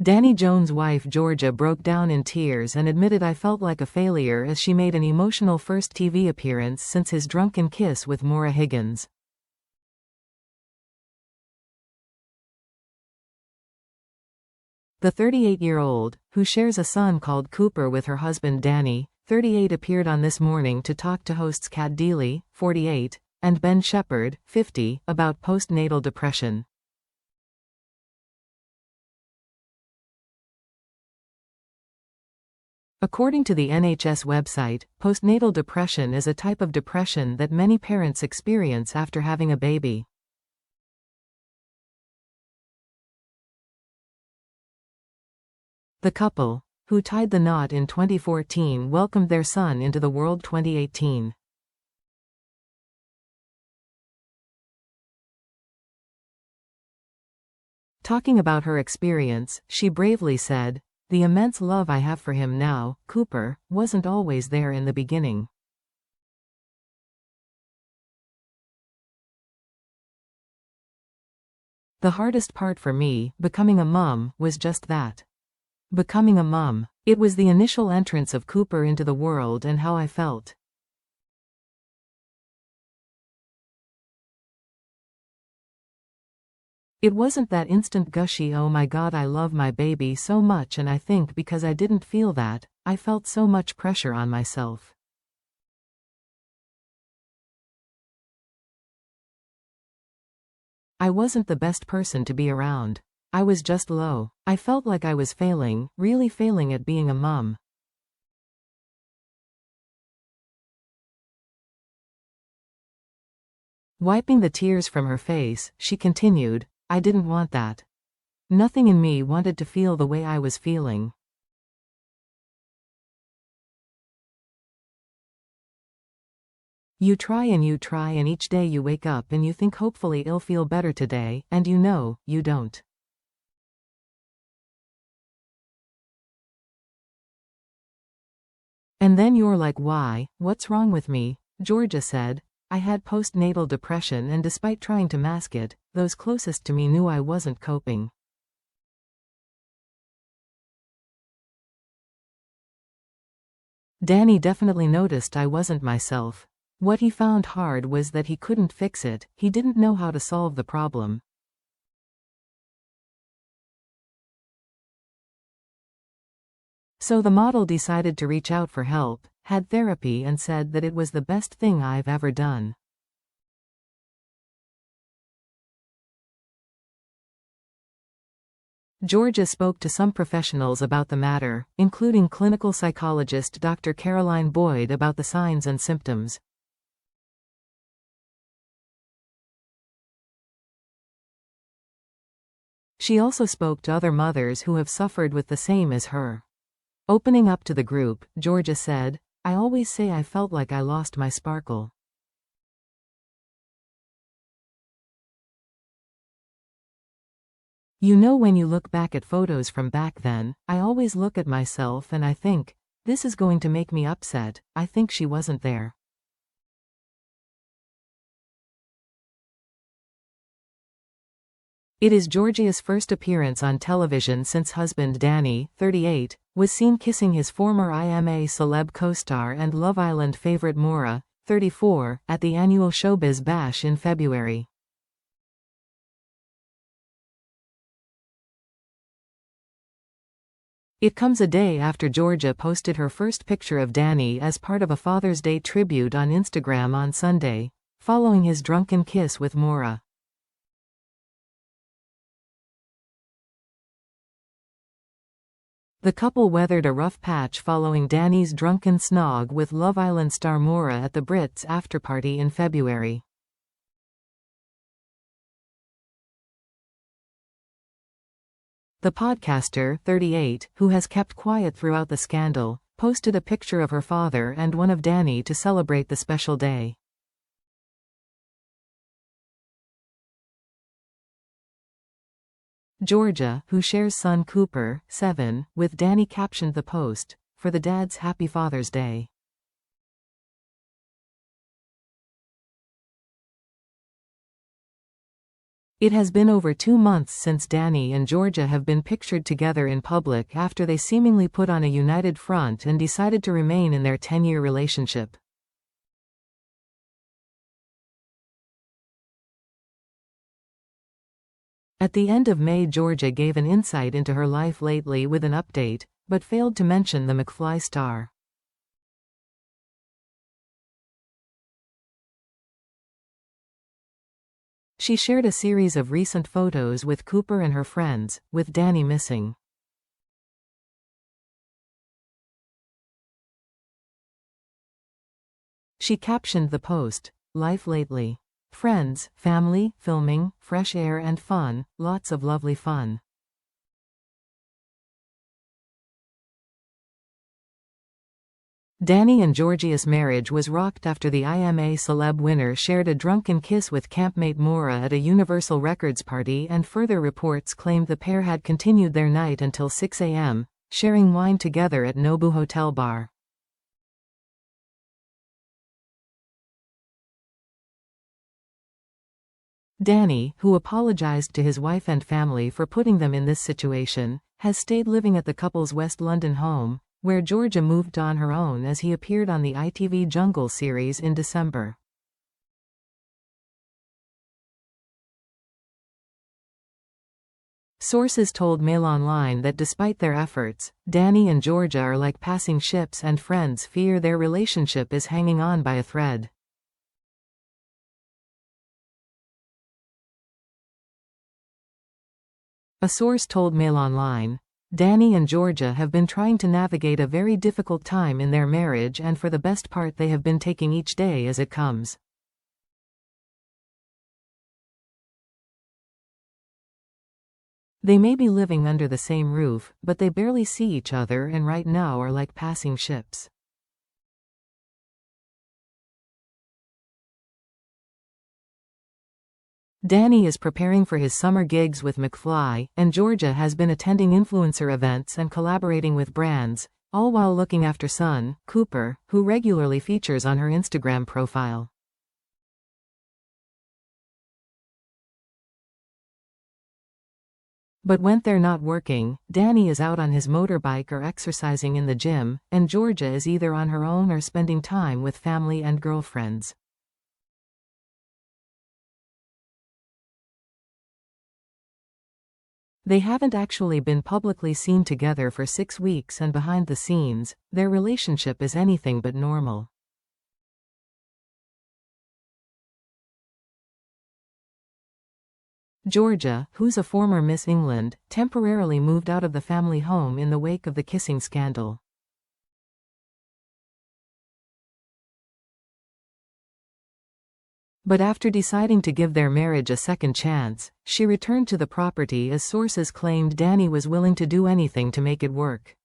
Danny Jones' wife Georgia broke down in tears and admitted I felt like a failure as she made an emotional first TV appearance since his drunken kiss with Maura Higgins. The 38-year-old, who shares a son called Cooper with her husband Danny, 38, appeared on This Morning to talk to hosts Kat Deely, 48, and Ben Shepherd, 50, about postnatal depression. According to the NHS website, postnatal depression is a type of depression that many parents experience after having a baby. The couple, who tied the knot in 2014, welcomed their son into the world 2018. Talking about her experience, she bravely said, "The immense love I have for him now, Cooper, wasn't always there in the beginning. The hardest part for me, becoming a mum, was just that. Becoming a mum. It was the initial entrance of Cooper into the world and how I felt. It wasn't that instant gushy oh my god I love my baby so much, and I think because I didn't feel that, I felt so much pressure on myself. I wasn't the best person to be around. I was just low. I felt like I was failing, really failing at being a mum. Wiping the tears from her face, she continued, I didn't want that. Nothing in me wanted to feel the way I was feeling. You try and each day you wake up and you think hopefully it'll feel better today, and you know, you don't. And then you're like, why, what's wrong with me? Georgia said. I had postnatal depression, and despite trying to mask it, those closest to me knew I wasn't coping. Danny definitely noticed I wasn't myself. What he found hard was that he couldn't fix it, he didn't know how to solve the problem. So the model decided to reach out for help, had therapy, and said that it was the best thing I've ever done. Georgia spoke to some professionals about the matter, including clinical psychologist Dr. Caroline Boyd, about the signs and symptoms. She also spoke to other mothers who have suffered with the same as her. Opening up to the group, Georgia said, I always say I felt like I lost my sparkle. You know, when you look back at photos from back then, I always look at myself and I think, this is going to make me upset, I think she wasn't there. It is Georgia's first appearance on television since husband Danny, 38, was seen kissing his former IMA celeb co-star and Love Island favorite Maura, 34, at the annual Showbiz Bash in February. It comes a day after Georgia posted her first picture of Danny as part of a Father's Day tribute on Instagram on Sunday, following his drunken kiss with Maura. The couple weathered a rough patch following Danny's drunken snog with Love Island star Maura at the Brits afterparty in February. The podcaster, 38, who has kept quiet throughout the scandal, posted a picture of her father and one of Danny to celebrate the special day. Georgia, who shares son Cooper, 7, with Danny, captioned the post, "For the dads, Happy Father's Day." It has been over 2 months since Danny and Georgia have been pictured together in public after they seemingly put on a united front and decided to remain in their 10-year relationship. At the end of May, Georgia gave an insight into her life lately with an update, but failed to mention the McFly star. She shared a series of recent photos with Cooper and her friends, with Danny missing. She captioned the post, "Life lately. Friends, family, filming, fresh air and fun, lots of lovely fun." Danny and Georgia's marriage was rocked after the IMA Celeb winner shared a drunken kiss with campmate Maura at a Universal Records party, and further reports claimed the pair had continued their night until 6 a.m., sharing wine together at Nobu Hotel Bar. Danny, who apologized to his wife and family for putting them in this situation, has stayed living at the couple's West London home, where Georgia moved on her own as he appeared on the ITV Jungle series in December. Sources told Mail Online that despite their efforts, Danny and Georgia are like passing ships, and friends fear their relationship is hanging on by a thread. A source told Mail Online, "Danny and Georgia have been trying to navigate a very difficult time in their marriage, and for the best part they have been taking each day as it comes." They may be living under the same roof, but they barely see each other and right now are like passing ships. Danny is preparing for his summer gigs with McFly, and Georgia has been attending influencer events and collaborating with brands, all while looking after son, Cooper, who regularly features on her Instagram profile. But when they're not working, Danny is out on his motorbike or exercising in the gym, and Georgia is either on her own or spending time with family and girlfriends. They haven't actually been publicly seen together for 6 weeks, and behind the scenes, their relationship is anything but normal. Georgia, who's a former Miss England, temporarily moved out of the family home in the wake of the kissing scandal. But after deciding to give their marriage a second chance, she returned to the property, as sources claimed Danny was willing to do anything to make it work.